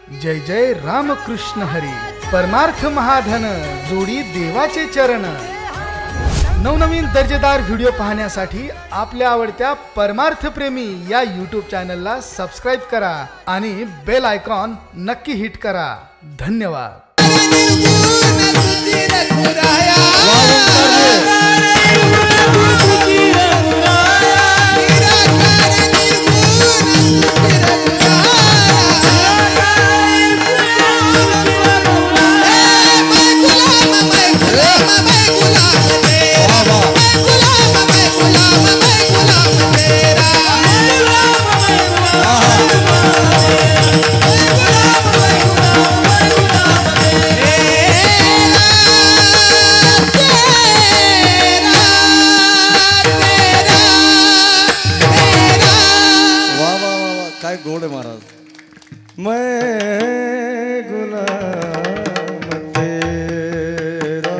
जय जय रामकृष्ण हरी। परमार्थ महाधन जोडी देवाचे चरण। नवनवीन दर्जेदार व्हिडिओ पाहण्यासाठी आपल्या आवडत्या परमार्थ प्रेमी या यूट्यूब चॅनलला सबस्क्राइब करा आणि बेल आयकॉन नक्की हिट करा। धन्यवाद। गोड़ महाराज मैं गुलाम तेरा,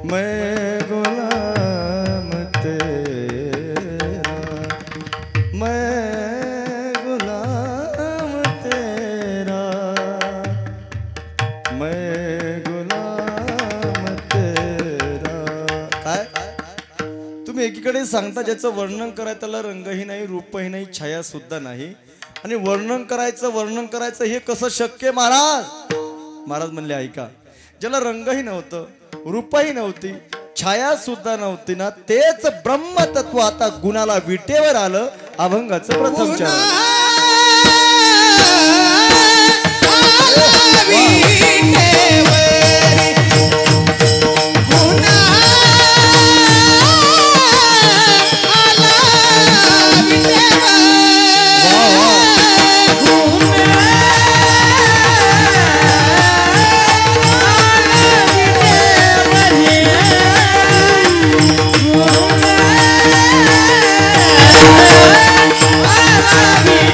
मैं गुलाम तेरा, मैं गुलाम तेरा, मैं गुलाम तेरा। काय तुम्ही एकीकडे सांगता ज्याचं वर्णन करायचं त्याला रंगही नाही, रूपही नाही, छाया सुद्धा नाही, आणि वर्णन करायचं हे कसं शक्य महाराज? महाराज म्हणले ऐका, ज्याला रंगही नव्हतं, रूपही नव्हती, छाया सुद्धा नव्हती ना, तेच ब्रह्मतत्व आता गुणाला विटेवर आलं। अभंगाचं प्रथम चरण। I love you.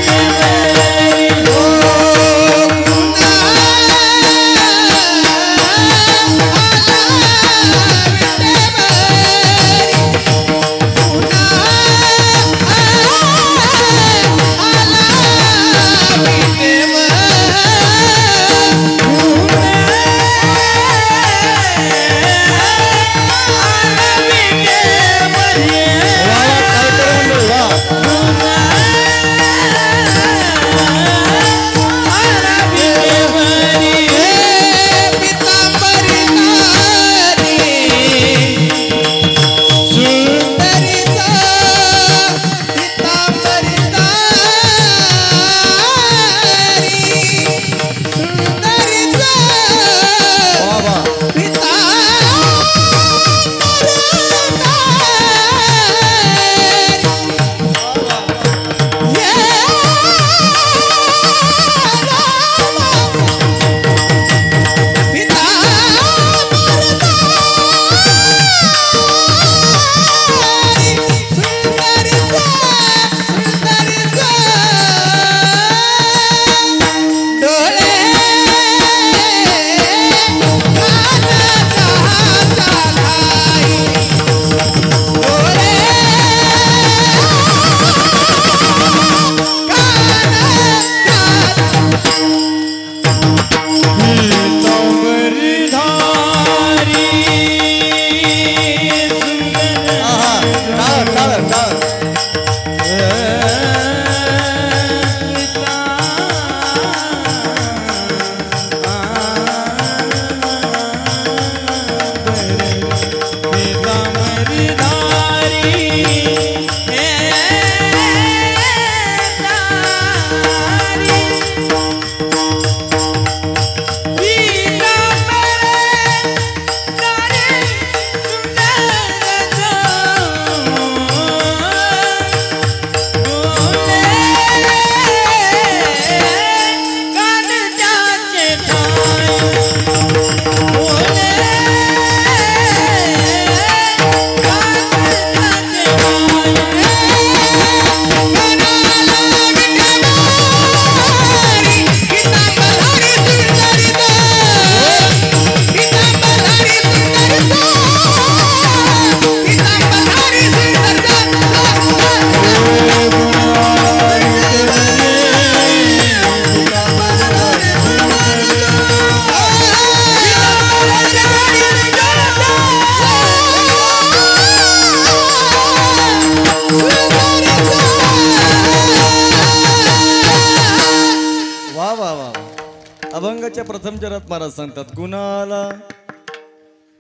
अभंगाच्या प्रथम चरणात महाराज सांगतात गुणाला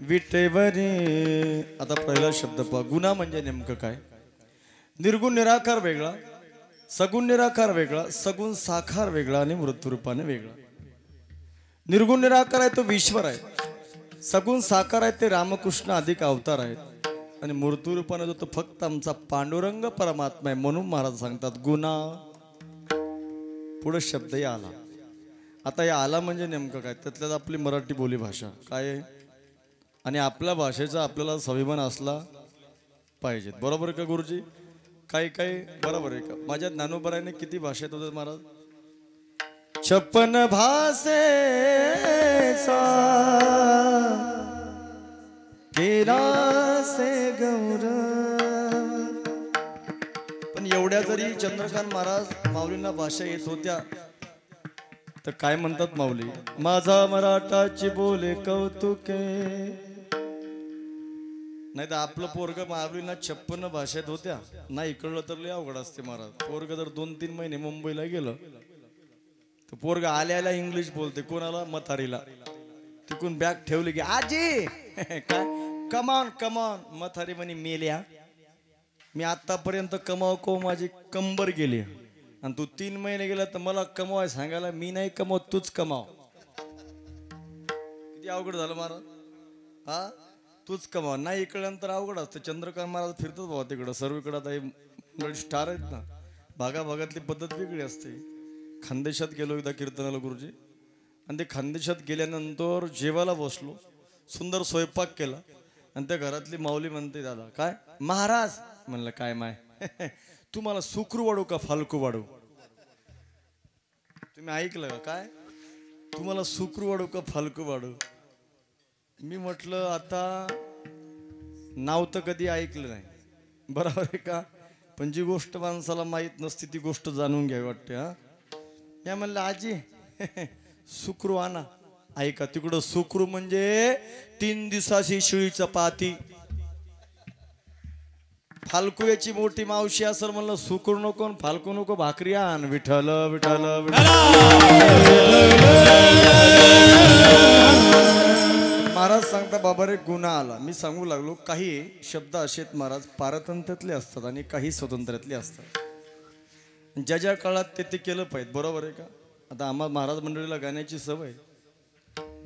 विटेवरी. आता पहिला शब्द पहा. गुन्हा म्हणजे नेमकं काय? निर्गुण निराकार वेगळा, सगुण निराकार वेगळा, सगुण साकार वेगळा आणि मृत्यूरूपाने वेगळा. निर्गुण निराकार आहे तो ईश्वर आहे, सगुण साकार आहे ते रामकृष्ण अधिक अवतार आहेत, आणि मूर्तीरूपाने जो तो फक्त आमचा पांडुरंग परमात्मा आहे. म्हणून महाराज सांगतात गुणा. पुढे शब्दही आला. आता या आला म्हणजे नेमकं काय? त्यातल्यात आपली मराठी बोली भाषा काय आहे, आणि आपल्या भाषेचा आपल्याला स्वाभिमान असला पाहिजे. बरोबर आहे का गुरुजी? काही काही बरोबर आहे का? माझ्या ज्ञानोबराने किती भाषेत होते महाराज? 56 भाषे केला से गौरव. पण एवढ्या जरी चंद्रकांत महाराज माऊलींना भाषा येत होत्या तर काय म्हणतात माऊली? माझा मराठाची बोले कौतुके. नाही तर आपलं पोरग माऊलींना 56 भाषेत होत्या नाही कळलं तर लय अवघड असते महाराज. पोरग जर 2-3 महिने मुंबईला गेलं तर पोरग आल्या इंग्लिश बोलते. कोणाला? म्हातारीला. तिकून बॅग ठेवली की आजी काय कमान कमान. म्हातारी म्हणे मेल्या, मी आतापर्यंत कमाव माझी कंबर गेली, आणि तू 3 महिने गेला तर मला कमवाय सांगायला मी नाही कमवत, तूच कमाव. किती अवघड झालं महाराज. हा तूच कमाव. नाही इकडल्यानंतर अवघड असतं. चंद्रकांत महाराज फिरतात बाबा तिकडं सर्वीकडे. आता स्टार आहेत ना, भागाभागातली पद्धत वेगळी असते. खानदेशात गेलो एकदा कीर्तनाला गुरुजी, आणि ते खानदेशात गेल्यानंतर जेवायला बसलो, सुंदर स्वयंपाक केला, आणि त्या घरातली माऊली म्हणते दादा काय महाराज? म्हणलं काय माय तुम्हाला सुकरू वाढू का फालकू वाढू? तुम्ही ऐकलं का? काय तुम्हाला सुकरू वाढू का फालकू वाढू? मी म्हटलं आता नाव तर कधी ऐकलं नाही, बरोबर आहे का? पण जी गोष्ट माणसाला माहीत नसते ती गोष्ट जाणून घ्यावी वाटते. हा या म्हणलं आजी सुकरू आणा. ऐका तिकडं सुकरू म्हणजे 3 दिवसाची शिळी चपाती. फालकू याची मोठी मावशी असेल म्हणलं सुकरू नको फालकू नको, भाकरी आण. विठ्ठल विठ्ठल महाराज सांगता बाबा रे गुन्हा आला. मी सांगू लागलो काही शब्द असे आहेत महाराज पारतंत्र्यातले असतात आणि काही स्वतंत्र्यातले असतात. ज्या ज्या काळात ते केलं पाहिजे. बरोबर आहे का? आता आम्हा महाराज मंडळीला गाण्याची सवय.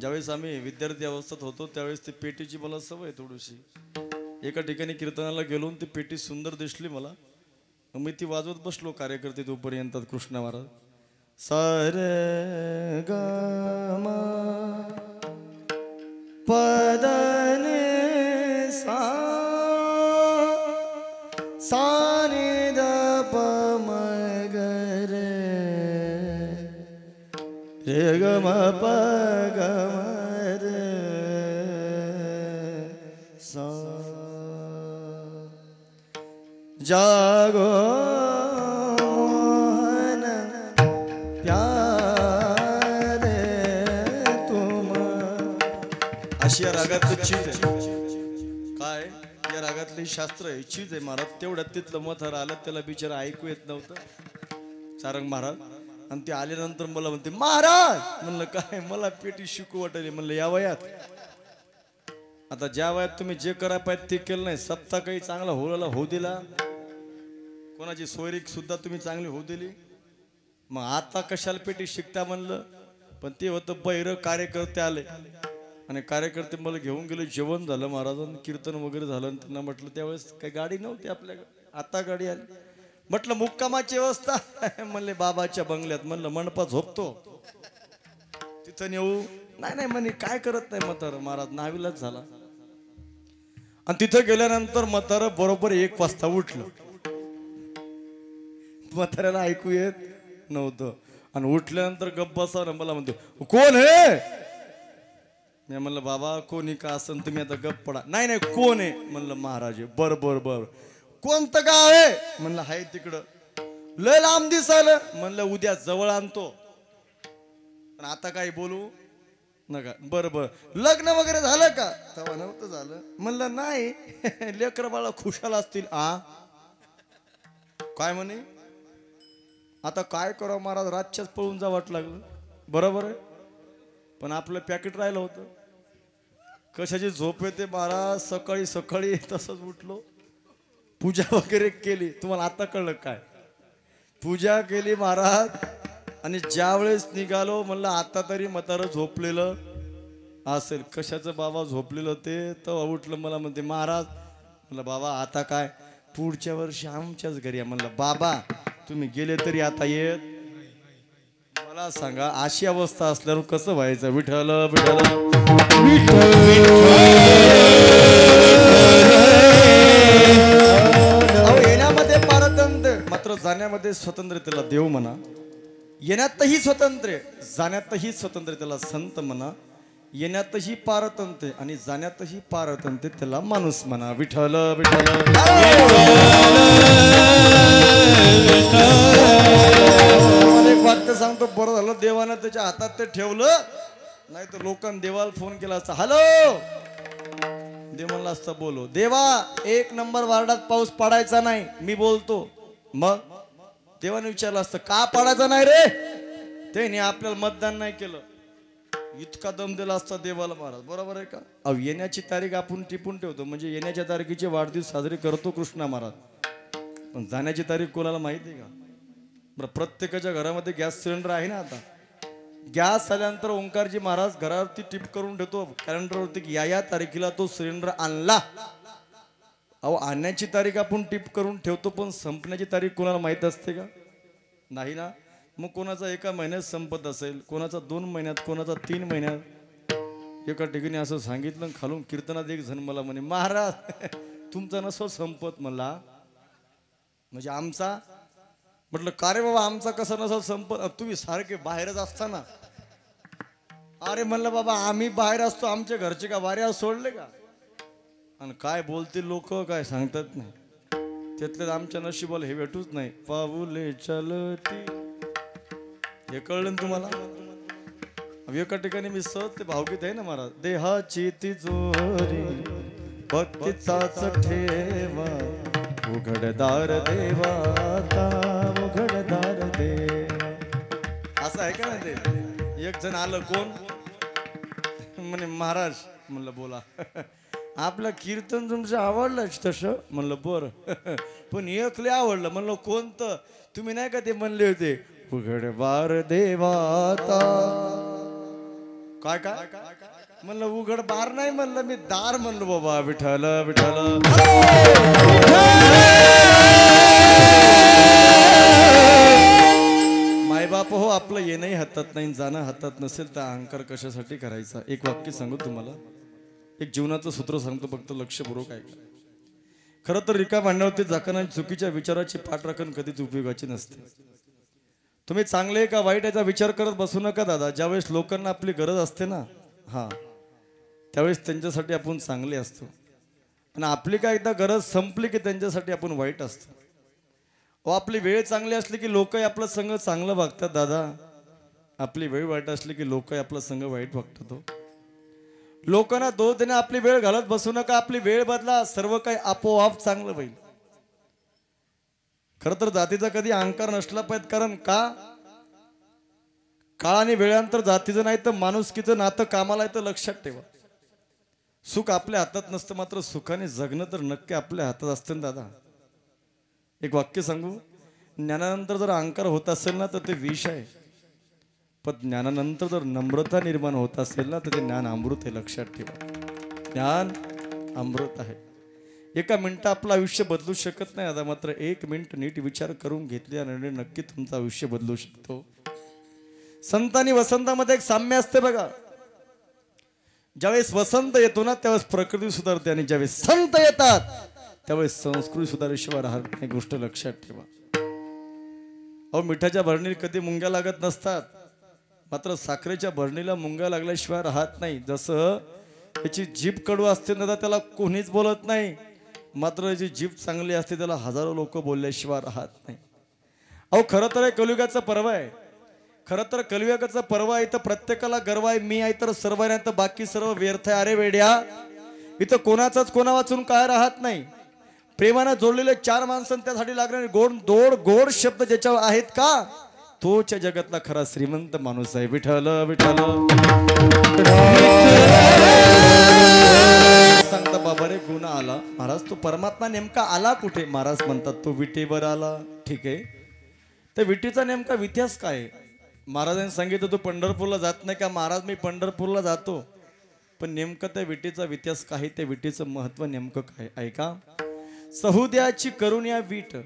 ज्यावेळेस आम्ही विद्यार्थी अवस्थेत होतो त्यावेळेस ती पेटीची मला सवय थोडीशी. एका ठिकाणी कीर्तनाला गेलो, ती पेटी सुंदर दिसली मला, मी ती वाजवत बसलो. कार्यकर्ते तोपर्यंत कृष्ण महाराज सारे ग म पदने सा साने द प म ग रे ग म प ग म रे सा जागो मोहन प्यारे तुम. अशी या रागातली चीज आहे. काय या रागातली शास्त्र आहे, चीज आहे महाराज. तेवढ्यात तिथलं मथर आलं, त्याला बिचारा ऐकू येत नव्हतं चारंग महाराज. आणि ते आल्यानंतर मला म्हणते महाराज. म्हणलं काय? मला पेटी शिकू वाटली. म्हणलं या वयात आता ज्या वयात तुम्ही जे करा पाहिजे ते केलं नाही. सप्ताह काही चांगला होऊ दिला, कोणाची सोयरीक सुद्धा तुम्ही चांगली होऊ दिली, मग आता कशाला पेटी शिकता म्हणलं. पण ते होतं बैर कार्यकर्ते आले, आणि कार्यकर्ते मला घेऊन गेले. जेवण झालं महाराजांनी, कीर्तन वगैरे झालं, आणि त्यांना म्हटलं त्यावेळेस काही गाडी नव्हती आपल्याकडे, आता गाडी आली. म्हटलं मुक्कामाची व्यवस्था म्हणले बाबाच्या बंगल्यात. म्हणलं मंडपात झोपतो तिथं नेऊ? नाही म्हणे काय करत नाही म्हातार. महाराज नावीलाच झाला. आणि तिथं गेल्यानंतर म्हातार बरोबर 1 वाजता उठलं. म्हाताऱ्याला ऐकू येत नव्हतं, आणि उठल्यानंतर गप्प बसा. मला म्हणतो कोण आहे? मी म्हणलं बाबा कोणी का असं तुम्ही आता गप्प पडा. नाही कोण आहे? म्हणलं महाराज आहे. बर कोणतं गाव आहे? म्हणलं हाय तिकडं. लय लांब दिसायला. म्हणलं उद्या जवळ आणतो. पण आता काही बोलू नका. बरं लग्न वगैरे झालं का? तेव्हा नव्हतं झालं. म्हणलं नाही. लेकर बाळा खुशाल असतील. काय म्हणे? आता काय करावं महाराज, रातच्याच पळून जा वाट लागलं. बरोबर आहे. पण आपलं पॅकेट राहिलं होतं. कशाची झोप येते महाराज. सकाळी सकाळी तसंच उठलो, पूजा वगैरे केली. तुम्हाला आता कळलं काय? पूजा केली महाराज. आणि ज्या वेळेस निघालो म्हणलं आता तरी म्हातारं झोपलेलं असेल. कशाचं बाबा झोपलेलं ते तर उठलं. मला म्हणते महाराज. म्हणलं बाबा आता काय? पुढच्या वर्षी आमच्याच घरी या. म्हणलं बाबा तुम्ही गेले तरी आता येत. मला सांगा अशी अवस्था असल्यावर कसं व्हायचं? विठ्ठल विठ्ठल येण्यामध्ये पारतंत्र्य मात्र जाण्यामध्ये स्वतंत्र त्याला देव म्हणा. येण्यातही स्वतंत्र, जाण्यातही स्वतंत्र त्याला संत म्हणा. येण्यातही पारतंत्र्य आणि जाण्यातही पारतंत्र्य त्याला माणूस म्हणा. विठ्ठल विठ्ठल. एक वाक्य सांगतो, बरं झालं देवानं त्याच्या हातात ते ठेवलं, नाही तर लोकांनी देवाला फोन केला असता. हॅलो देव म्हणला असता बोलो. देवा 1 नंबर वार्डात पाऊस पडायचा नाही, मी बोलतो. मग देवाने विचारलं असतं का पडायचा नाही रे? त्याने आपल्याला मतदान नाही केलं. इतका दम दिला असता देवाला महाराज. बरोबर आहे का? अहो येण्याची तारीख आपण टिपून ठेवतो, म्हणजे येण्याच्या तारखेचे वाढदिवस साजरे करतो कृष्णा महाराज. पण जाण्याची तारीख कोणाला माहिती आहे का? बरं प्रत्येकाच्या घरामध्ये गॅस सिलेंडर आहे ना. आता गॅस आल्यानंतर ओंकारजी महाराज घरावरती टिप करून ठेवतो कॅलेंडरवरती की या तारखेला तो सिलेंडर आणला. अहो आणण्याची तारीख आपण टिप करून ठेवतो, पण संपण्याची तारीख कोणाला माहीत असते का? नाही ना. मग कोणाचा 1 महिन्यात संपत असेल, कोणाचा 2 महिन्यात, कोणाचा 3 महिन्यात. एका ठिकाणी असं सांगितलं, खालून कीर्तनात एक जण मला म्हणे महाराज तुमचा नसो संपत. मला म्हणजे आमचा. म्हटलं का रे बाबा आमचा कसा नसो संपत? तुम्ही सारखे बाहेरच असताना. अरे म्हणलं बाबा आम्ही बाहेर असतो, आमच्या घरचे का वाऱ्यावर सोडले का? आणि काय बोलतील लोक काय सांगतात नाही. त्यातले आमच्या नशिबाला हे भेटूच नाही. पाऊले चलती. हे कळलं तुम्हाला? एका ठिकाणी मी सहज ते भावगीत आहे ना महाराज. देहाची तिजोरी भक्तीचाच ठेवा, उघडदार देवा उघडदार देवा. असं आहे का ना ते? एक जण आलं, कोण म्हणे महाराज. म्हणलं बोला. आपलं कीर्तन तुमचं आवडलंच तसं. म्हणलं बरं, पण एक लय आवडलं. म्हणलं कोणतं? तुम्ही नाही का ते म्हणले होते उघड बार देवाता. काय काय म्हणलं? उघड बार नाही म्हणलं, मी दार म्हणलो बाबा. विठ्ठल विठ्ठल. मायबाप हो, आपलं येणंही हातात नाही, जाणं हातात नसेल तर अहंकार कशासाठी करायचा? एक वाक्य सांगू तुम्हाला, एक जीवनाचं सूत्र सांगतो, फक्त लक्षपूर्वक ऐका. खरं तर रिकाम भांड्यावरती जाताना चुकीच्या विचाराची पाठराखण कधीच उपयोगाची नसते. तुम्ही चांगले का वाईट याचा विचार करत बसू नका दादा. ज्यावेळेस लोकांना आपली गरज असते ना, हां त्यावेळेस त्यांच्यासाठी आपण चांगले असतो. आणि आपली काय एकदा गरज संपली की त्यांच्यासाठी आपण वाईट असतो. व आपली वेळ चांगली असली की लोकही आपलं संग चांगलं वागतात दादा. आपली वेळ वाईट असली की लोकही आपलं संग वाईट वागतात. लोकांना दोष देणे आपली वेळ घालत बसू नका. आपली वेळ बदला, सर्व काही आपोआप चांगलं होईल. खरं तर जातीचा कधी अहंकार नसला पाहिजे. कारण का? काळ आणि वेळांतर जातीचं नाही तर माणुसकीचं नातं कामाला येतं. लक्षात ठेवा. सुख आपल्या हातात नसतं, मात्र सुखाने जगणं तर नक्की आपल्या हातात असतं ना दादा. एक वाक्य सांगू, ज्ञानानंतर जर अहंकार होत असेल ना तर ते विष आहे. पण ज्ञानानंतर जर नम्रता निर्माण होत असेल ना तर ते ज्ञान अमृत आहे. लक्षात ठेवा, ज्ञान अमृत आहे. एका मिनिटात आपलं आयुष्य बदलू शकत नाही आता, मात्र 1 मिनिट नीट विचार करून घेतल्याने नक्की तुमचं आयुष्य बदलू शकतो. संत आणि वसंतामध्ये एक साम्य असते बघा. ज्यावेळेस वसंत येतो ना त्यावेळेस प्रकृती सुधारते, आणि ज्यावेळेस संत येतात त्यावेळेस संस्कृती सुधारल्याशिवाय राहत नाही. गोष्ट लक्षात ठेवा. अहो मिठाच्या भरणीला कधी मुंग्या लागत नसतात, मात्र साखरेच्या भरणीला मुंग्या लागल्याशिवाय राहत नाही. जसं याची जीभ कडू असते ना त्याला कोणीच बोलत नाही, मात्र याची जीभ चांगली असते त्याला हजारो लोक बोलल्याशिवाय राहत नाही. अहो खरं तर हे कलियुगाचा पर्व आहे. खरं तर कलियुगाचा पर्व आहे. इथं प्रत्येकाला गर्व आहे. मी आहे तर सर्व नाही तर बाकी सर्व व्यर्थ आहे. अरे वेड्या, इथं कोणाचाच कोणा वाचून काय राहत नाही. प्रेमानं जोडलेले 4 माणसं, त्यासाठी लागणारे गोड शब्द ज्याच्यावर आहेत का तोच्या जगातला खरा श्रीमंत माणूस आहे. विठ्ठल विठ्ठल सांगता बाबा रे गुण आला. महाराज तो परमात्मा नेमका आला कुठे? महाराज म्हणतात तो विटेवर आला. ठीक आहे, त्या विटेचा नेमका इतिहास काय आहे? महाराजांनी सांगितलं तू पंढरपूरला जात नाही का? महाराज मी पंढरपूरला जातो, पण नेमकं त्या विटेचा इतिहास काय? त्या विटेचं महत्व नेमकं काय? ऐका. सहुद्याची करून या वीट,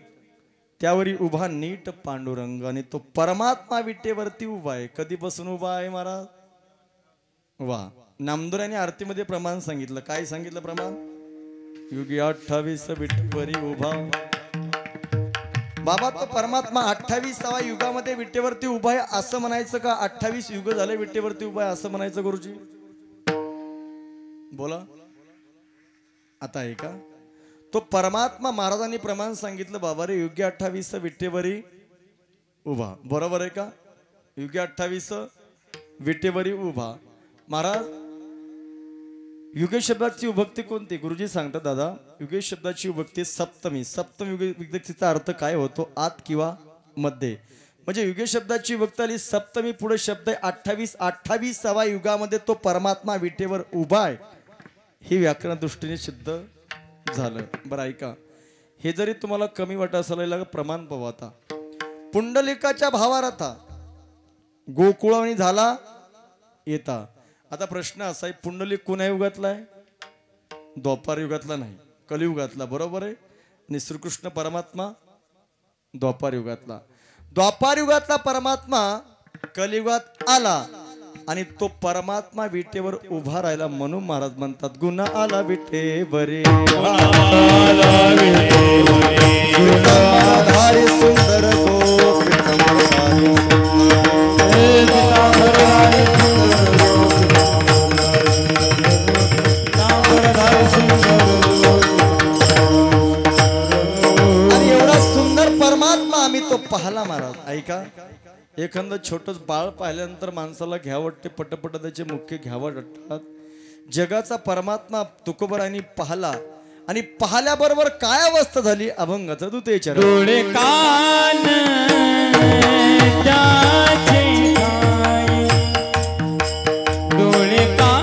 त्यावरी उभा नीट पांडुरंग, आणि तो परमात्मा विटेवरती उभा आहे. कधीपासून उभा आहे महाराज? वा. नामदुराने आरतीमध्ये प्रमाण सांगितलं. काय सांगितलं प्रमाण? युगी 28 विटेवरी उभा. बाबा तो परमात्मा 28व्या युगामध्ये विटेवरती उभा आहे असं म्हणायचं का 28 युग झाले विटेवरती उभा आहे असं म्हणायचं? गुरुजी बोला आता आहे का? तो परमात्मा महाराजांनी प्रमाण सांगितलं बाबा रे युगी 28 विटेवरी उभा. बरोबर आहे का? युगी 28 विटेवरी उभा. महाराज युगे शब्दाची विभक्ती कोणती? गुरुजी सांगतात दादा युगे शब्दाची विभक्ती सप्तमी. सप्तमी युगे विभक्तीचा अर्थ काय होतो? आत किंवा मध्ये. म्हणजे युगे शब्दाची विभक्ती आली सप्तमी, पुढे शब्द आहे 28. 28व्या युगामध्ये तो परमात्मा विटेवर उभा आहे. ही व्याकरण दृष्टीने सिद्ध झालं. बरं ऐका, हे जरी तुम्हाला कमी वाटत असेल प्रमाण पाहू. आता पुंडलिकाच्या भावारथा गोकुळावणी झाला येता. आता प्रश्न असा आहे पुंडलिक कोण्या युगातला आहे? द्वापार युगातला नाही, कलियुगातला. बरोबर आहे. आणि श्रीकृष्ण परमात्मा द्वापार युगातला. द्वापार युगातला परमात्मा कलियुगात आला आणि तो परमात्मा विटेवर उभा राहिला. म्हणून महाराज म्हणतात गुण आला विटेवरे, सुंदर तो पाहला. महाराज ऐका, एखादं छोटंच बाळ पाहिल्यानंतर माणसाला घ्यावं वाटते, पटपट त्याचे मुख्य घ्यावं वाटतात. जगाचा परमात्मा तुकोबरांनी पाहला आणि पाहल्याबरोबर काय अवस्था झाली? अभंगाचा दूत विचार. डोळे कान डोळे कान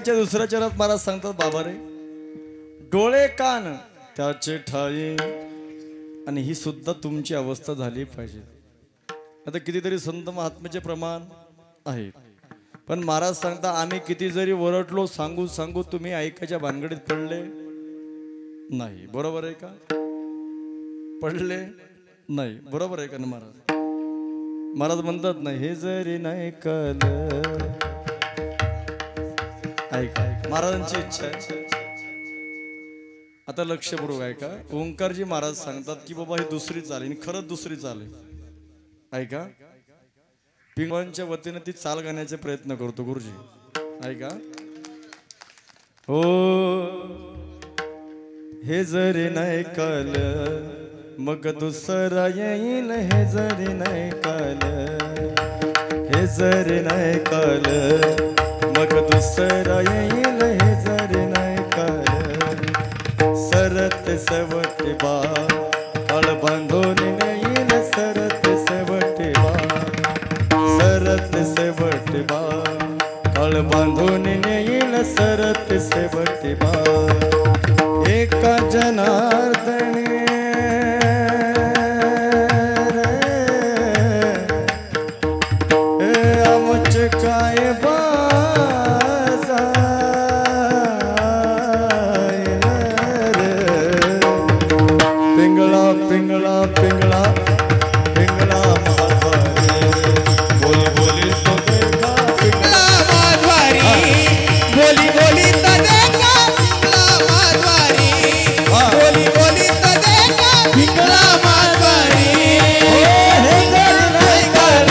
ऐकायच्या दुसऱ्या चरणात महाराज सांगतात बाबा रे डोळे कान त्याचे ठाई आणि ही सुद्धा तुमची अवस्था झाली पाहिजे. आता कितीतरी संत महात्म्याचे प्रमाण आहेत पण महाराज सांगता आम्ही किती जरी वरटलो सांगू सांगू तुम्ही ऐकायच्या भानगडीत पडले नाही. बरोबर आहे का? पडले नाही. बरोबर आहे का ना महाराज? महाराज म्हणतात नाही हे जरी नाही कल ऐका. महाराजांची इच्छा आहे आता लक्षपूर्वक ऐका. ओंकारजी महाराज सांगतात की बाबा ही दुसरी चाल आहे खरंच दुसरी चाल आहे. ऐका पिंगवांच्या वतीने ती चाल गाण्याचे प्रयत्न करतो गुरुजी. ऐका हो हे जरी नाही कल मग दुसरा येईल हे जरी नाही कल हे जरी नाही कल मग दुसरा येईल हे जरी नाही कल सरत सवट बा काळ बांधून येईल सरत सवट बा सरत सवट बा काळ बांधून येईल सरत सवट बा एका जनार्दने आमच काय बाजा पिंगळा पिंगळा पिंगळा पिंगळा बोली बोली तो देखा पिंगळा माधवारी बोली बोली तो देखा पिंगळा माधवारी बोली बोली तो देखा पिंगळा माधवारी हे जर नाही कल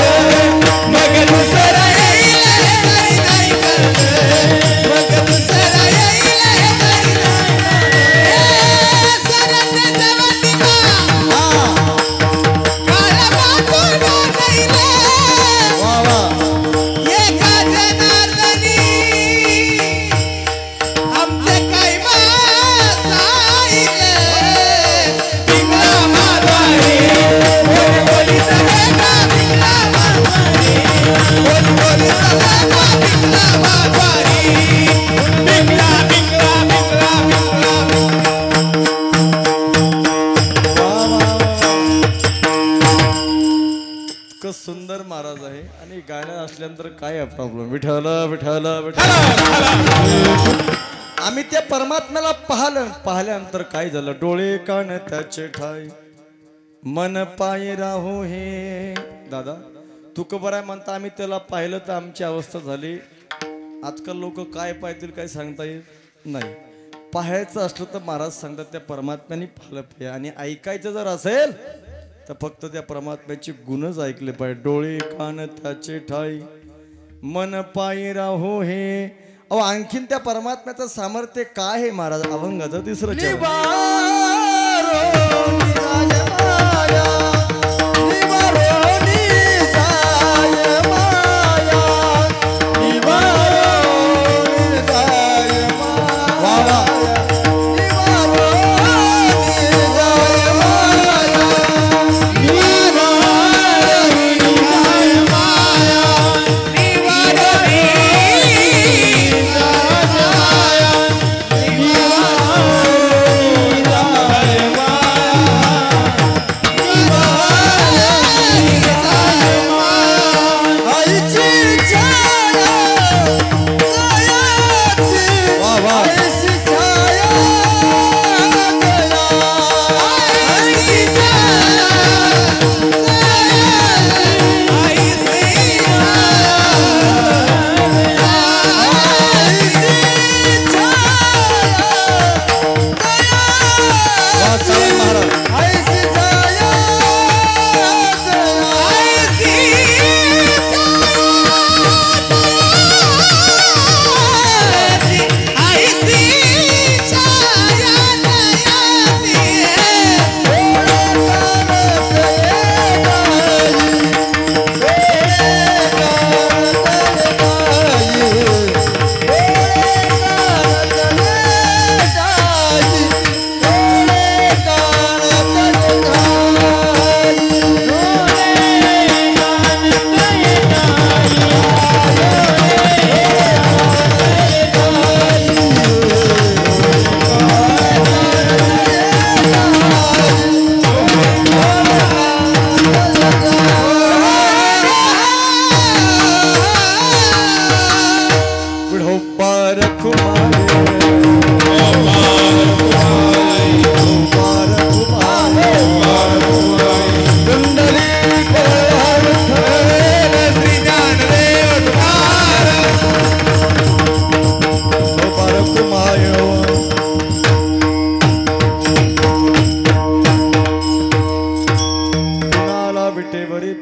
मग दुसरा येईल हे नाही कल मग दुसरा येईल हे नाही सरत जवती बा काळ बांधून येईल वा वा एका जनार्दनी आमचे काय वाचाईल पिंगळा माधवारी बोली बोली सगळ्या पिंगळा माधवारी बोली बोली सगळ्या पिंगळा माधवारी पिंगळा पिंगळा पिंगळा इतकं सुंदर महाराज आहे आणि गाणं असल्यानंतर काय प्रॉब्लेम. विठ्ठल विठ्ठल विठ्ठल. आम्ही त्या परमात्म्याला पाहिल्यानंतर काय झालं डोळे कान त्याचे ठाई मन पाय राहू हे. दादा तुकोबराय म्हणता आम्ही त्याला पाहिलं तर आमची अवस्था झाली. आजकाल लोक काय पाहतील काय सांगता येत नाही. पाहायचं असलं तर महाराज सांगतात त्या परमात्म्याने पाहिलं पाहिजे आणि ऐकायचं जर असेल तर फक्त त्या परमात्म्याचे गुणच ऐकले पाहिजे. डोळे कान त्याचे ठाई मन पायी राहू हे. अहो आणखीन त्या परमात्म्याचं सामर्थ्य काय आहे महाराज? अभंगाचं तिसरं चरण.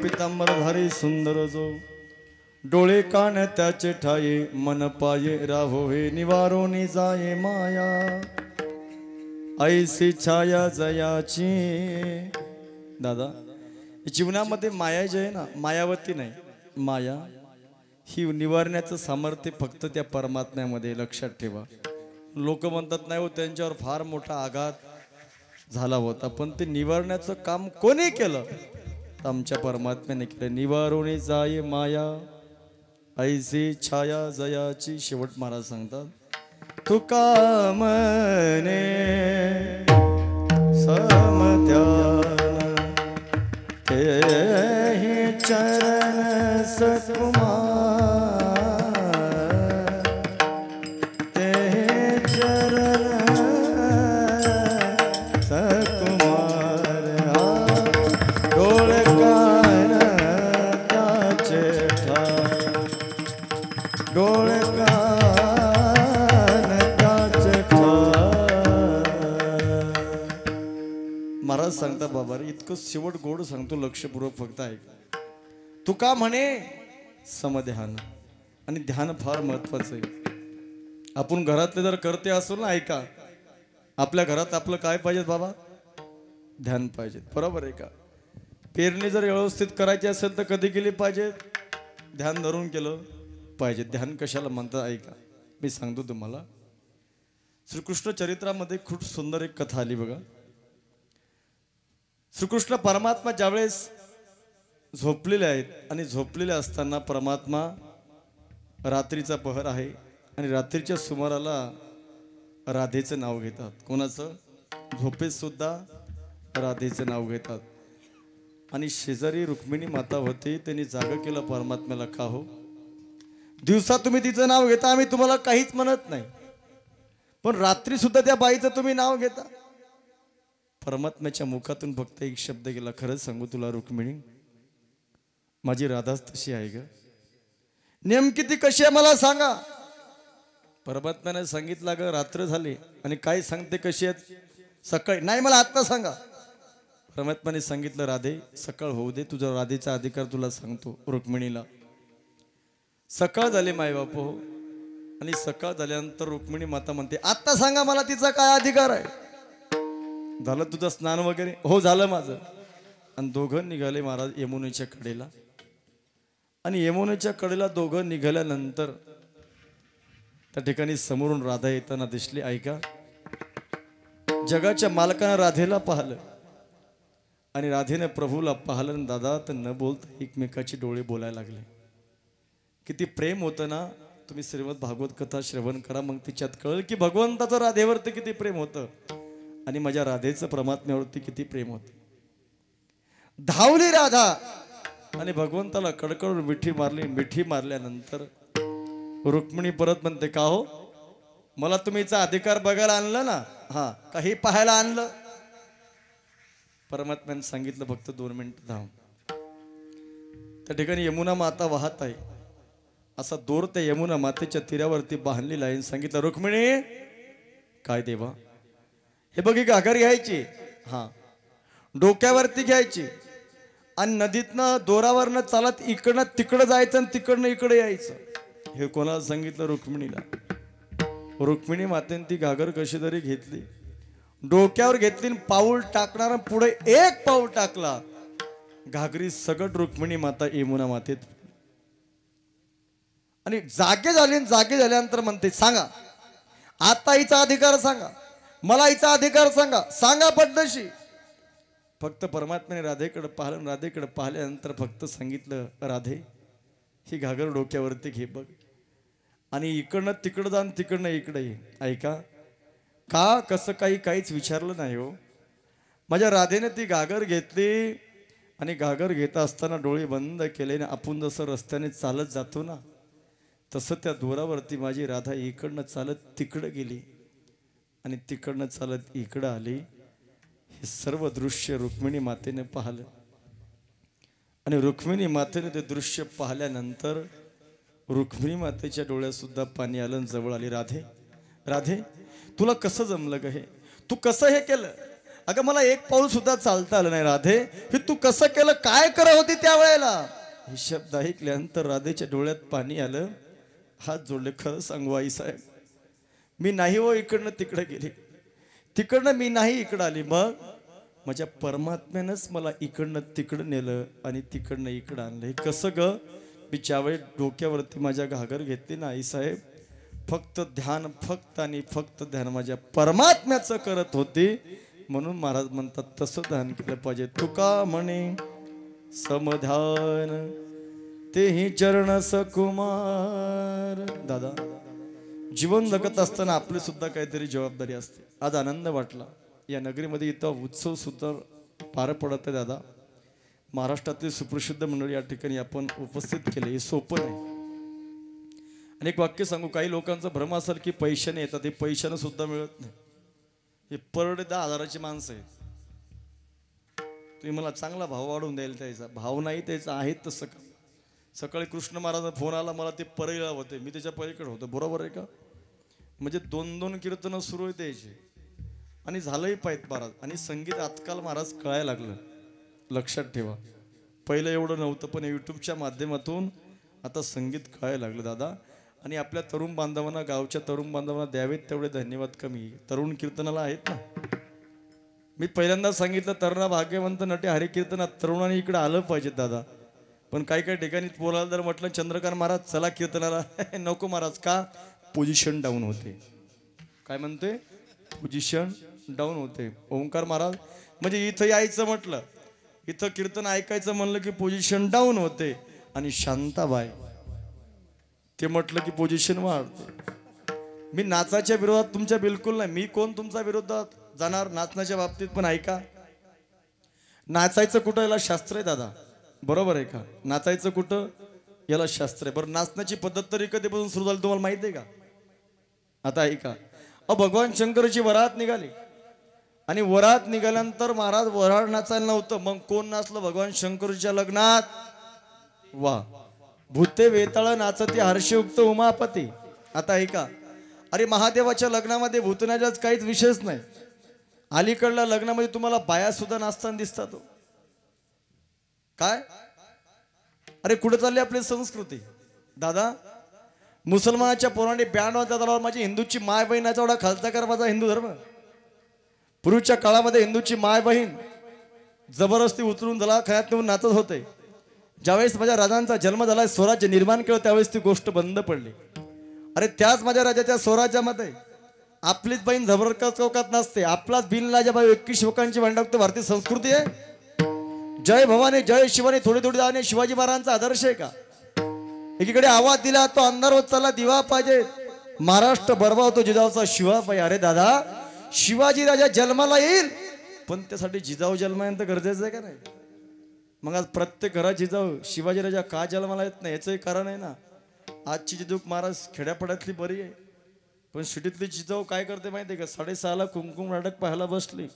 पितांबरधारी सुंदर जो डोळे कान त्याचे ठाये मन पाये राहो हे निवारोनी जाये माया ऐसी छाया जयाची। दादा जीवनामध्ये माया जे आहे ना मायावती नाही माया ही निवारण्याचं सामर्थ्य फक्त त्या परमात्म्यामध्ये लक्षात ठेवा। लोक म्हणतात नाही हो त्यांच्यावर फार मोठा आघात झाला होता पण ते निवारण्याचं काम कोणी केलं आमच्या परमात्म्याने केलं। निवारोनी जाय माया ऐसी छाया जयाची। शेवट महाराज सांगतात तुका मने समत्यान तेहि चरण सकुमार तेहि चरण सकुमार डोळ कान त्याचे ठाय डोळ महाराज सांगता बाबा रे इतकं शेवट गोड सांगतो लक्षपूर्वक फक्त ऐक। तुका म्हणे समध्यान आणि ध्यान फार महत्वाचं आहे। आपण घरातले जर करते असो ना ऐका आपल्या घरात आपलं काय पाहिजे बाबा ध्यान पाहिजे बरोबर आहे का। पेरणी जर व्यवस्थित करायची असेल तर कधी केली पाहिजे ध्यान धरून केलं पाहिजे। ध्यान कशाला म्हणतात ऐका मी सांगतो तुम्हाला। श्रीकृष्ण चरित्रामध्ये खूप सुंदर एक कथा आली बघा। श्रीकृष्ण परमात्मा ज्यावेळेस झोपलेले आहेत आणि झोपलेले असताना परमात्मा रात्रीचा पहर आहे आणि रात्रीच्या सुमाराला राधेचं नाव घेतात। कोणाचं झोपेत सुद्धा राधेचं नाव घेतात आणि शेजारी रुक्मिणी माता होती त्यांनी जागा केलं परमात्म्याला का हो दिवसा तुम्ही तिचं नाव घेता आम्ही तुम्हाला काहीच म्हणत नाही पण रात्री सुद्धा त्या बाईचं तुम्ही नाव घेता। परमात्म्याच्या मुखातून फक्त एक शब्द गेला खरंच सांगू तुला रुक्मिणी माझी राधाच तशी आहे ग नेमकी ती कशी आहे मला सांगा। परमात्म्याने सांगितलं ग रात्र झाली आणि काय सांगते कशी आहे सकाळी नाही मला आत्ता सांगा। परमात्म्याने सांगितलं राधे सकाळ होऊ दे तुझा राधेचा अधिकार तुला सांगतो रुक्मिणीला। सकाळ झाली माय बाप हो आणि सकाळ झाल्यानंतर रुक्मिणी माता म्हणते आत्ता सांगा मला तिचा काय अधिकार आहे। झालं तुझं स्नान वगैरे हो झालं माझं आणि दोघं निघाले महाराज यमुनेच्या कडेला आणि यमुनेच्या कडेला दोघं निघाल्यानंतर त्या ठिकाणी समोरून राधा येताना दिसली। ऐका जगाच्या मालकानं राधेला पाहिलं आणि राधेने प्रभूला पाहिलं आणि दादा तर न बोलता एकमेकाचे डोळे बोलायला लागले। किती प्रेम होतं ना तुम्ही श्रीमद भागवत कथा श्रवण करा मग तिच्यात कळेल की भगवंताचं राधेवरती किती प्रेम होतं आणि माझ्या राधेचं परमात्म्यावरती किती प्रेम होते। धावली राधा आणि भगवंताला कडकड मिठी मारली। मिठी मारल्यानंतर रुक्मिणी परत म्हणते का हो मला तुम्हीचा अधिकार बघायला आणलं ना हा काही पाहायला आणलं। परमात्म्याने सांगितलं फक्त 2 मिनिट धाव। त्या ठिकाणी यमुना माता वाहत आहे असा दोर त्या यमुना मातेच्या तीरावरती बांधलेला आहे। सांगितलं रुक्मिणी काय देवा हे बघ घागर घ्यायची हा डोक्यावरती घ्यायची आणि नदीतनं दोरावरनं चालत इकडनं तिकडं जायचं आणि तिकडनं इकडे यायचं। हे कोणाला सांगितलं रुक्मिणीला। रुक्मिणी मातेने ती घागर कशी तरी घेतली डोक्यावर घेतली पाऊल टाकणार पुढे एक पाऊल टाकला घागरी सगट रुक्मिणी माता यमुना मातेत आणि जागे झाल्यानंतर म्हणते सांगा आता हिचा अधिकार सांगा मला हिचा अधिकार सांगा सांगा पद्धतशी। फक्त परमात्म्याने राधेकडे पाहिलं राधेकडे पाहिल्यानंतर फक्त सांगितलं राधे ही घागर डोक्यावरती घे बघ आणि इकडनं तिकडं जाऊन तिकडनं इकडे ये। ऐका का कसं काहीच विचारलं नाही हो। माझ्या राधेने ती घागर घेतली आणि घागर घेता असताना डोळे बंद केले आपण जसं रस्त्याने चालत जातो ना तसं त्या दोरावरती माझी राधा इकडनं चालत तिकडं गेली आणि तिकडनं चालत इकडं आली। हे सर्व दृश्य रुक्मिणी मातेने पाहिलं आणि रुक्मिणी मातेने ते दृश्य पाहिल्यानंतर रुक्मिणी मातेच्या डोळ्यात सुद्धा पाणी आलं जवळ आली। राधे राधे तुला कसं जमलं ग हे तू कसं हे केलं अगं मला एक पाऊल सुद्धा चालता आलं नाही राधे, हे तू कसं केलं, काय करत होती त्या वेळेला? हे शब्द ऐकल्यानंतर राधेच्या डोळ्यात पाणी आलं. हात जोडले. खरं सांगू आई साहेब, मी नाही हो इकडनं तिकडे गेली, तिकडनं मी नाही इकडं आली, मग माझ्या परमात्म्यानंच मला इकडनं तिकडं नेलं आणि तिकडनं इकडं आणलं. हे कसं ग? मी ज्यावेळी डोक्यावरती माझ्या घागर घेतली ना आई साहेब, फक्त ध्यान, फक्त आणि फक्त ध्यान माझ्या परमात्म्याचं करत होती. म्हणून महाराज म्हणतात तसं ध्यान केलं पाहिजे. तुका म्हणे समध्यान तेही चरण सकुमार. दादा, जीवन जगत असताना आपली सुद्धा काहीतरी जबाबदारी असते. आज आनंद वाटला, या नगरीमध्ये इथं उत्सव सुद्धा पार पडत आहे. दादा, महाराष्ट्रातील सुप्रसिद्ध मंडळी या ठिकाणी आपण उपस्थित केले, हे सोपं नाही. आणि एक वाक्य सांगू, काही लोकांचा भ्रम असेल की पैशाने येतात, हे पैशाने सुद्धा मिळत नाही. हे पर डे 10,000ची माणसं आहेत. तुम्ही मला चांगला भाव वाढवून द्यायला त्याचा भाव नाही, त्याचा आहे तसं का. सकाळी कृष्ण महाराज फोन आला मला, ते परळीला होते, मी त्याच्या पलीकडे होतो, बरोबर आहे का? म्हणजे 2-2 कीर्तनं सुरू आहे द्यायचे आणि झालंही पाहिजे महाराज. आणि संगीत आजकाल महाराज कळायला लागलं, लक्षात ठेवा. पहिलं एवढं नव्हतं, पण यूट्यूबच्या माध्यमातून आता संगीत कळायला लागलं दादा. आणि आपल्या तरुण बांधवांना, गावच्या तरुण बांधवांना द्यावेत तेवढे धन्यवाद कमी. तरुण कीर्तनाला आहेत ना. मी पहिल्यांदा सांगितलं, तरुणा भाग्यवंत नटे हरिकीर्तनात तरुणांनी इकडे आलं पाहिजे दादा. पण काही काही ठिकाणी बोलायला जर म्हटलं चंद्रकांत महाराज चला कीर्तनाला, नको महाराज, का? पोझिशन डाऊन होते. काय म्हणते? पोझिशन डाऊन होते. ओंकार महाराज म्हणजे इथं यायचं म्हटलं, इथं कीर्तन ऐकायचं म्हणलं की पोझिशन डाऊन होते. आणि शांताबाई ते म्हटलं की पोझिशन वाढते. मी नाचाच्या विरोधात तुमच्या बिलकुल नाही. मी कोण तुमच्या विरोधात जाणार नाचण्याच्या बाबतीत? पण ऐका, नाचायचं कुठं याला शास्त्र आहे दादा, बरोबर आहे का? नाचायचं कुठं याला शास्त्र आहे. बरं, नाचण्याची पद्धत तरी कधीपासून सुरू झाली तुम्हाला माहिती आहे का? आता ऐका, भगवान शंकराची वरात निघाली आणि वरात निघाल्यानंतर महाराज वराड नाचायला नव्हतं, मग कोण नाचलं? भगवान शंकराच्या लग्नात वा भूते वेताळ नाचती हर्षयुक्त उमापती. आता ऐका, अरे महादेवाच्या लग्नामध्ये भूतनाचा काहीच विषयच नाही. अलीकडल्या लग्नामध्ये तुम्हाला बाया सुद्धा नाचताना दिसतात. काय? अरे कुठे चालली आपली संस्कृती दादा? मुसलमानाच्या पोराने बँड वाजवला, माझी हिंदूची माय बहिणाचा एवढा खालचा कर माझा हिंदू धर्म. पूर्वीच्या काळामध्ये हिंदूची माय बहीण जबरदस्ती उतरून झाला खयात नेऊन नाचत होते. ज्यावेळेस माझ्या राजांचा जन्म झाला, स्वराज्य निर्माण केलं, त्यावेळेस ती गोष्ट बंद पडली. अरे त्याच माझ्या राजाच्या स्वराज्यामध्ये आपलीच बहीण जबरदस्त चौकात नसते, आपलाच बिन राजाबाई 21 लोकांची भांडवते. भारतीय संस्कृती आहे. जय भवानी जय शिवानी थोडी थोडी दाणे शिवाजी महाराजांचा आदर्श आहे का? एकीकडे आवाज दिला तो अंधार होत चालला, दिवा पाहिजे, महाराष्ट्र बरबावतो जिजाऊचा शिवा पाहिजे. अरे दादा, शिवाजी राजा जन्माला येईल, पण त्यासाठी जिजाऊ जन्मायंत गरजेचं आहे का नाही? मग आज प्रत्येक घरात जिजाऊ, शिवाजी राजा का जन्माला येत नाही याचं कारण आहे ना. आजची जिजाऊ महाराज खेड्यापाड्यातली बरी आहे, पण सिटीतली जिजाऊ काय करते माहिती आहे का? 6:30ला कुमकुम नाटक पाहायला बसली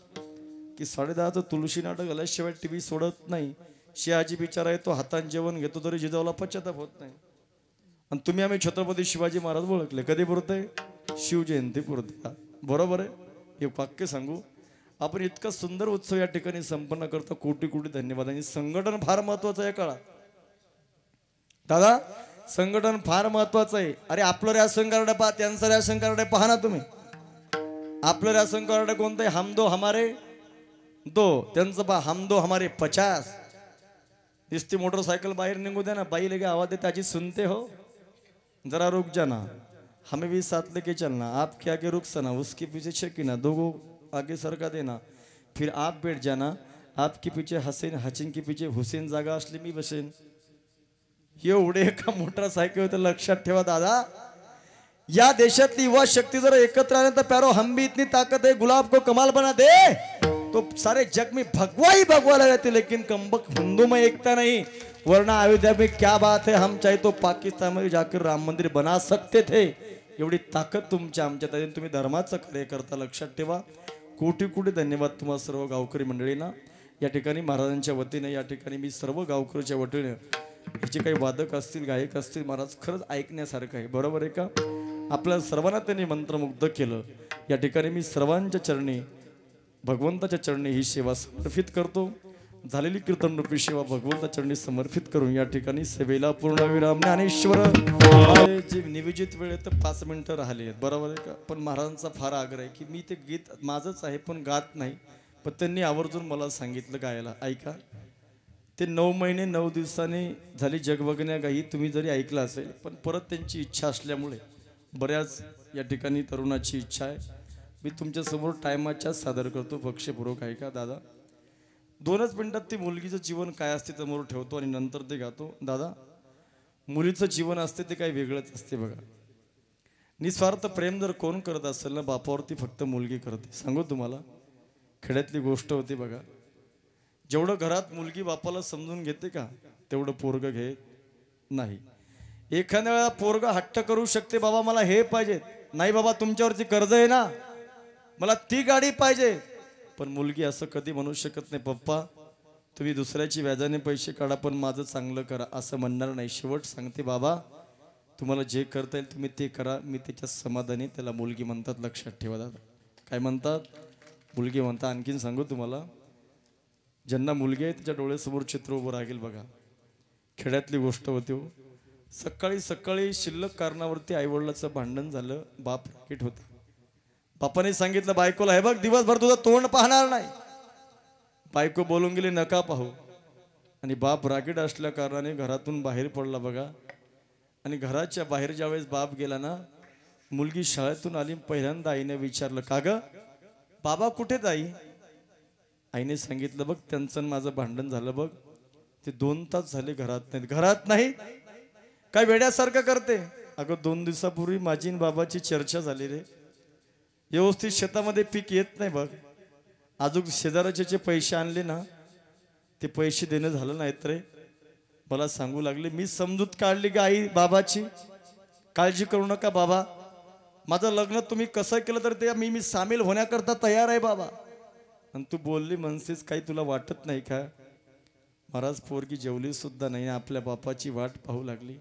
की 10:30चं तुळशी नाटक झाल्याशिवाय टीव्ही सोडत नाही. शहाजी बिचारा येतो, हातात जेवण घेतो, तरी जिजाऊला पश्चाताप होत नाही. आणि तुम्ही आम्ही छत्रपती शिवाजी महाराज ओळखले कधी पुरते? शिवजयंती पुरते, बरोबर आहे. हे वाक्य सांगू, आपण इतका सुंदर उत्सव या ठिकाणी संपन्न करतो, कोटी कोटी धन्यवाद. आणि संघटन फार महत्वाचं आहे काळात दादा, संघटन फार महत्वाचं आहे. अरे आपलं रॅशन कार्ड पहा, त्यांचं रॅशन कार्ड पहा ना तुम्ही. आपलं रॅशन कार्ड कोणतं आहे? हम दो हमारे दो, त्यांचं पहा हम दो हमारे 50. नुसती मोटरसायकल बाहेर निघू द्या ना, बाई लगे आवाज दे त्याची सुनते हो, जरा रुक जाना, हमें भी साथ लेके चलना, आपके आगे रुक सना, उसके पीछे छकीना, दो आगे सरका देना, फिर आप बैठ जाना, आपके पीछे हसीन, हसीन के पीछे हुसेन, जागा असली मी बसेन. एवढे का मोटरसायकल होतं, लक्षात ठेवा दादा. या देशातली युवा शक्ती जर एकत्र आले तर प्यारो, हम भी इतनी ताकत है, गुलाब को कमाल बना दे तो सारे जग में भगवा ही भगवा लगाते. लेकिन कमबक हिंदू में एकता नहीं, वरना अयोध्या में क्या बात है, हम चाहे तो पाकिस्तान में जाकर राम मंदिर बना सकते थे. एवढी ताकद तुमच्या आमच्यात आहे, तुम्ही धर्माचं कार्य करता, लक्षात ठेवा. कोटी कोटी धन्यवाद तुम्हा सर्व गावकरी मंडळींना. या ठिकाणी महाराजांच्या वतीने, या ठिकाणी मी सर्व गावकरीच्या वतीने, जे काही वादक असतील, गायक असतील, महाराज खरंच ऐकण्यासारखं आहे, बरोबर आहे का? आपल्या सर्वांना त्यांनी मंत्रमुग्ध केलं. या ठिकाणी मी सर्वांच्या चरणी भगवंताच्या चरणी ही सेवा समर्पित करतो. झालेली कीर्तन रूपी सेवा भगवंताच्या चरणी समर्पित करून या ठिकाणी सेवेला पूर्णविराम. ज्ञानेश्वर जे नियोजित वेळ तर 5 मिनिटं राहिली आहेत, बरोबर आहे का? पण महाराजांचा फार आग्रह आहे की मी ते गीत माझंच आहे पण गात नाही, पण त्यांनी आवर्जून मला सांगितलं गायला. ऐका, ते 9 महिने 9 दिवसांनी झाली जग बघण्यागाई तुम्ही जरी ऐकलं असेल, पण परत त्यांची इच्छा असल्यामुळे बऱ्याच या ठिकाणी तरुणाची इच्छा आहे. मी तुमच्यासमोर टायमाच्या सादर करतो, भक्ष्यपूर्वक ऐका दादा. 2च मिनिटात ती मुलगीचं जीवन काय असते समोर ठेवतो आणि नंतर ते गातो. दादा, मुलीचं जीवन असते ते काही वेगळंच असते बघा. निस्वार्थ प्रेम जर कोण करत असेल ना, बापावरती फक्त मुलगी करते. सांगू तुम्हाला, खेड्यातली गोष्ट होती बघा. जेवढं घरात मुलगी बापाला समजून घेते का, तेवढं पोरग घेत नाही. एखाद्या वेळा पोरग हट्ट करू शकते, बाबा मला हे पाहिजे, नाही बाबा तुमच्यावरची कर्ज आहे ना, मला ती गाडी पाहिजे. पण मुलगी असं कधी म्हणू शकत नाही, पप्पा तुम्ही दुसऱ्याची व्याजाने पैसे काढा पण माझं चांगलं करा, असं म्हणणार नाही. शेवट सांगते, बाबा तुम्हाला जे करता येईल तुम्ही ते करा, मी त्याच्या समाधानी. त्याला मुलगी म्हणतात. लक्षात ठेवा दादा. काय म्हणतात? मुलगी म्हणतात. आणखीन सांगू तुम्हाला, ज्यांना मुलगी आहे त्याच्या डोळ्यासमोर चित्र उभं राहील बघा. खेड्यातली गोष्ट होती हो. सकाळी सकाळी शिल्लक कारणावरती आईवडिलाचं भांडण झालं. बाप रागीट होता. बापाने सांगितलं बायकोला, हे बघ दिवसभर तुझं तोंड पाहणार नाही. बायको बोलून गेली, नका पाहू. आणि बाप रागीट असल्या कारणाने घरातून बाहेर पडला बघा. आणि घराच्या बाहेर ज्यावेळेस बाप गेला ना, मुलगी शाळेतून आली. पहिल्यांदा आईने विचारलं, का ग बाबा कुठे आई? आईने सांगितलं, बघ त्यांचं माझं भांडण झालं बघ, ते 2 तास झाले घरात नाहीत. घरात नाही काय वेड्यासारखं करते? अगं 2 दिवसापूर्वी माझी आणि बाबाची चर्चा झाली रे, व्यवस्थित शेतामध्ये पीक येत नाही बघ. अजून शेजाराचे जे पैसे आणले ना, ते पैसे देणं झालं नाहीत रे. मला सांगू लागले. मी समजूत काढली की आई बाबाची, काळजी करू नका बाबा, माझं लग्न तुम्ही कसं केलं तर ते मी सामील होण्याकरता तयार आहे बाबा. आणि तू बोलली म्हणसेस काही तुला वाटत नाही का? महाराज पोरगी जेवली सुद्धा नाही, आपल्या बापाची वाट पाहू लागली.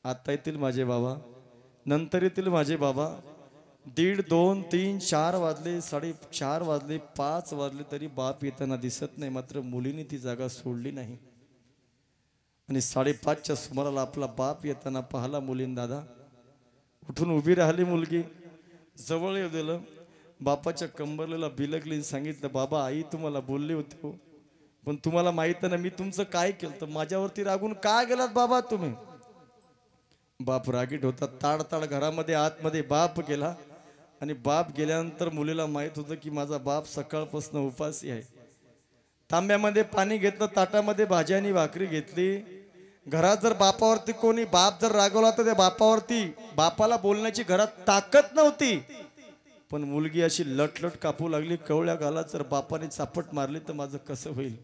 आता येतील माझे बाबा, नंतर येतील माझे बाबा. 1:30, 2, 3, 4 वाजले, 4:30 वाजले, 5 वाजले तरी बाप येताना दिसत नाही. मात्र मुलीने ती जागा सोडली नाही. आणि 5:30च्या सुमाराला आपला बाप येताना पाहला मुलीन. दादा उठून उभी राहिली मुलगी, जवळ येऊ दिलं. बापाच्या कंबरलेला बिलगली. सांगितलं, बाबा आई तुम्हाला बोलली होती हो, पण तुम्हाला माहित ना मी तुमचं काय केलं तर माझ्यावरती रागून का गेलात बाबा तुम्ही? बाप रागीट होता. ताडताड घरामध्ये आतमध्ये बाप गेला. आणि बाप गेल्यानंतर मुलीला माहित होतं की माझा बाप सकाळपासून उपासी आहे. तांब्यामध्ये पाणी घेतलं, ताटामध्ये भाजी आणि भाकरी घेतली. घरात जर बापावरती कोणी बाप जर रागवला तर त्या बापावरती बापाला बोलण्याची घरात ताकद नव्हती. पण मुलगी अशी लटलट कापू लागली. कवळ्या गाला जर बापाने चापट मारली तर माझं कसं होईल?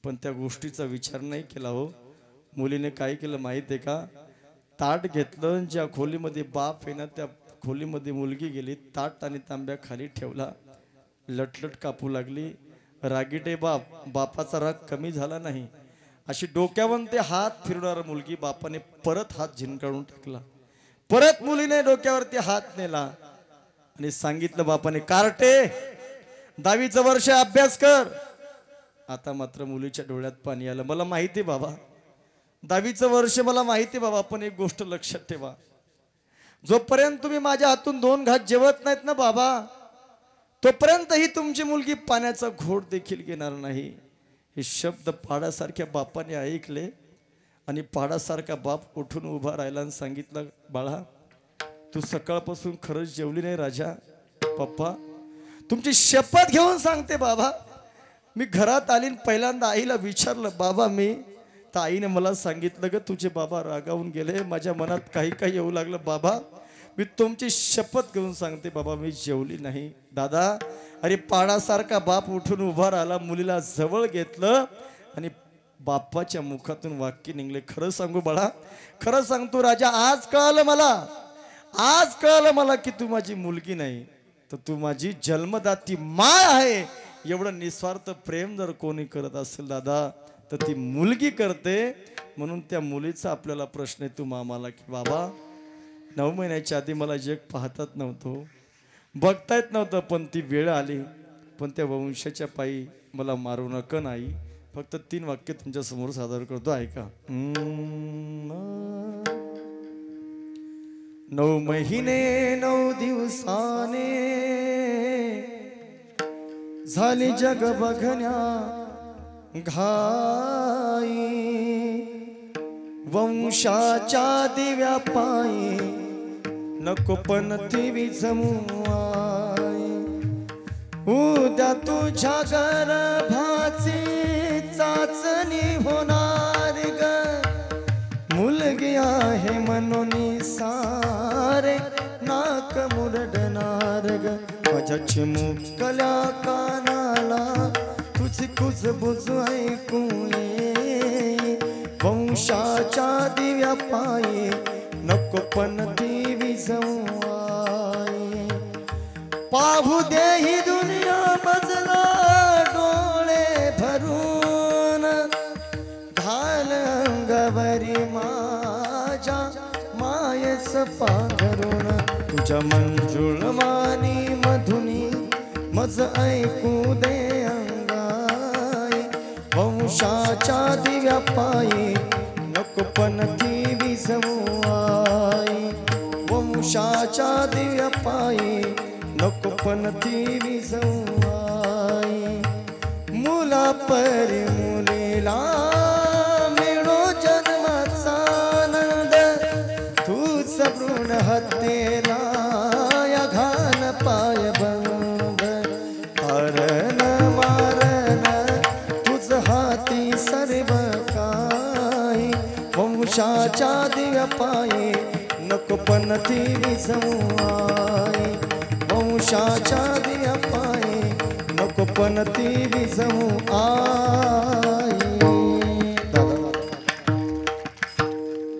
पण त्या गोष्टीचा विचार नाही केला हो. मुलीने काय केलं माहित आहे का? ताट घेतलं, ज्या खोलीमध्ये बाप आहे ना त्या खोलीमध्ये मुलगी गेली. ताट आणि तांब्या खाली ठेवला. लटलट कापू लागली. रागीट आहे बाप, बापाचा राग कमी झाला नाही. अशी डोक्यावर ते हात फिरवणारा मुलगी बापाने परत हात झिनकाळून टाकला. परत मुलीने डोक्यावरती हात नेला आणि सांगितलं बापाने, कार्टे 10वीचं वर्ष अभ्यास कर. आता मात्र मुलीच्या डोळ्यात पाणी आलं. मला माहिती बाबा 10वीचं वर्ष, मला माहिती बाबा, पण एक गोष्ट लक्षात ठेवा, जोपर्यंत तुम्ही माझ्या हातून 2 घास जेवत नाहीत ना बाबा, तोपर्यंत ही तुमची मुलगी पाण्याचा घोट देखील घेणार नाही. हे शब्द पाडासारख्या बापाने ऐकले. आणि पाडासारखा बाप उठून उभा राहिला आणि सांगितलं, बाळा तू सकाळपासून खरंच जेवली नाही राजा. पप्पा तुमची शपथ घेऊन सांगते बाबा, मी घरात आली पहिल्यांदा आईला विचारलं, बाबा मी तर आईने मला सांगितलं ग तुझे बाबा रागावून गेले. माझ्या मनात काही काही येऊ लागलं. बाबा मी तुमची शपथ घेऊन सांगते बाबा मी जेवली नाही. दादा अरे पाडासारखा बाप उठून उभा राहिला, मुलीला जवळ घेतलं आणि बापाच्या मुखातून वाक्य निघले, खरं सांगू बाळा, खरं सांगतो राजा, आज कळलं मला की तू माझी मुलगी नाही तर तू माझी जन्मदाती माय आहे. एवढं निस्वार्थ प्रेम जर कोणी करत असेल दादा तर ती मुलगी करते. म्हणून त्या मुलीचा आपल्याला प्रश्न आहे तू मामाला की बाबा 9 महिन्याच्या आधी मला जग पाहतात नव्हतं, बघता येत नव्हतं, पण ती वेळ आली पण त्या वंशाच्या पायी मला मारू नका नाही. फक्त 3 वाक्य तुमच्या समोर सादर करतो, ऐका. 9 महिने 9 दिवसाने झाली जग बघण्या घाई. वंशाच्या दिव्या पायी नको पण ती विझमुआई. उद्या तुझ्या गर्भाची चाचणी होणार ग. मुलगी आहे म्हणून सारे नाक मुरडणार ग. माझ्या चिमुकल्या कानाला तुझी कुजबुज ऐकू ये. वंशाच्या दिव्या पायी नको पण ती विझवाई. पाहू दे ही दुनिया मजला डोळे भरून. घाल अंगवरी माझ्या मायेच पांघरून. तुझ्या मंजुळ मानी मधुनी मज ऐकू दे अंगाई. वंशाच्या दिव्या पायी नको पण ती विझवाई. वंशाच्या दिव्या पायी नको पण ती विझवाई. मुला परी मुलीला मिळो जन्माचा आनंद. तूच भ्रूण हत्येला या घाण पाय बंद. हरण मारण तुझ हाती सर्व काही. वंशाच्या दिव्या पायी नको पण ती विझवाई. वंशाच्या दिव्या पायी नको पण ती विझवू आई.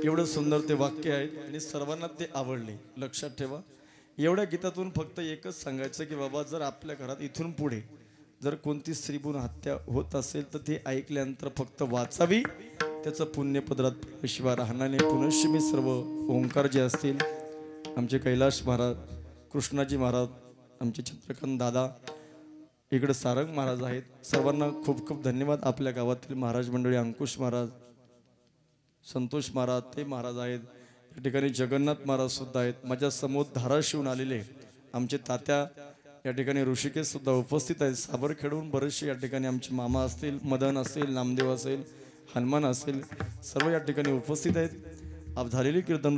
एवढं सुंदर ते वाक्य आहे आणि सर्वांना ते आवडले. लक्षात ठेवा, एवढ्या गीतातून फक्त एकच सांगायचं की बाबा, जर आपल्या घरात इथून पुढे जर कोणती स्त्रीभ्रूण हत्या होत असेल तर ती ऐकल्यानंतर फक्त वाचावी. त्याचं पुण्यपदरात शिवाय राहणार नाही. पुनश्च मी सर्व ओंकार जे असतील, आमचे कैलाश महाराज, कृष्णाजी महाराज, आमचे चंद्रकांत दादा, इकडे सारंग महाराज आहेत, सर्वांना खूप खूप धन्यवाद. आपल्या गावातील महाराज मंडळी, अंकुश महाराज, संतोष महाराज, ते महाराज आहेत. या ठिकाणी जगन्नाथ महाराज सुद्धा आहेत. माझ्या समोर धाराशिवून आलेले आमचे तात्या या ठिकाणी ऋषिकेश सुद्धा उपस्थित आहेत. साबरखेडून बरेचसे या ठिकाणी आमचे मामा असतील, मदन असेल, नामदेव असेल, हनुमान असेल, सर्व या ठिकाणी उपस्थित आहेत. आप झालेली कीर्तन